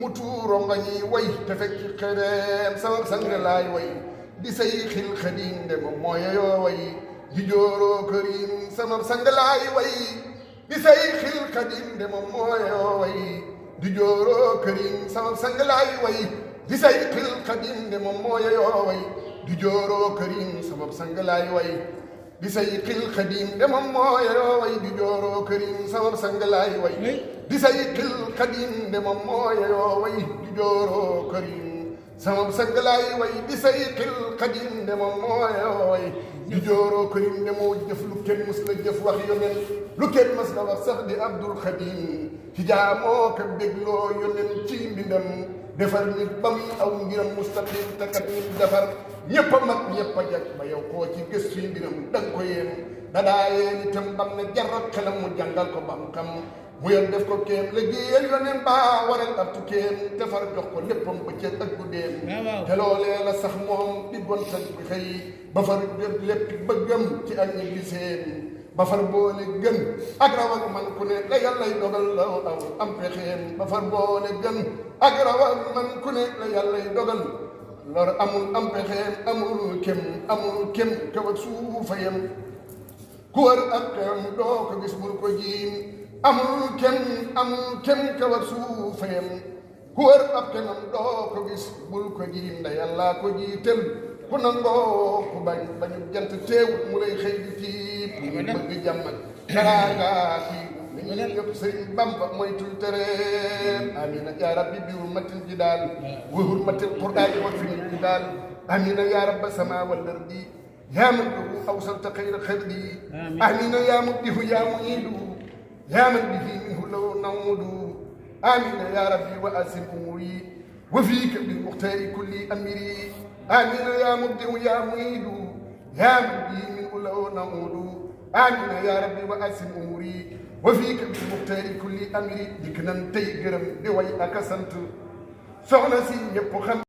mu tuuro nga ñuy way te fekk ci xereem sama sang laay way di say xil xadim de moom moo yeyoo way di jooroo kërim sama sang laay way di say xil xadim de moom moo yeyoo way di jooroo kërim sama sang laay way di say xil xadim de moom moo yeyoo way di jooroo kërim sama sang laay way di say xil xadim de moom moo yeyoo way di jooroo kërim sama sang laay way di say xil xadim de moom moo yeyoo way di jooroo kërim sama sang laay way di say xil xadim de moom moo yeyoo way di jooroo kërim de moo jëf lu kenn mës la jëf wax yoneen lu kenn mës la wax sax di Abdul Xadim ci jaamoo ka dégloo yoneen ci mbindam defar nit ba muy aw ngiram mustaqim te kat nit defar ñëpp a mag ñëpp a jag ba yow koo ci gëstu yi mbiram danga ko yéen dadaa yéen itam bam ne jarat xelam mu jàngal ko bam xam mu yor def ko kéem liggéeyal yoneen baa waral ab tukkeem defar jox ko léppam bëccëg ak guddeem te loolee la sax moom di bon sa xëy ba far jot lépp bëggam ci ak ñi giseen ba far boole gën ak raw ak man ku ne la yàllay dogal la aw am pexeem ba far boole gën ak raw ak man ku ne la yàllay dogal lor amul am pexeem amul kem kaw ak suufa yem ku wër ak xeem doo ko gis bul ko jiim amul kem kaw ak suufa yem ku wër ak xeemam doo ko gis bul ko jiim nda yàllaa ko jiital ku nangoo ku bañu jant teewut mu lay xëy di tiib ñu bëgg jàmm ak teraanga kii li ñu ñëpp sëriñ Bamba mooy tul tereem amina yaa rabbi bi hurmatil jidaal wa hurmatil qur'aani wa fil jidaal amina yaa rabba sama wal ardi yaa man lahu awsalta xayra xalqi amina yaa mubdihu yaa mu'iidu yaa man bihi minhu law nawmudu amina yaa rabbi wa asim umuri wa fiika bil muxtaari kulli amri آمين يا مبدئ يا معيد يا من بي من أولو نعود آمين يا ربي وأسم أموري وفيك بالمختار كل أمري ديك ننتي جرم دي وي أكسنت سونا سي ñepp xam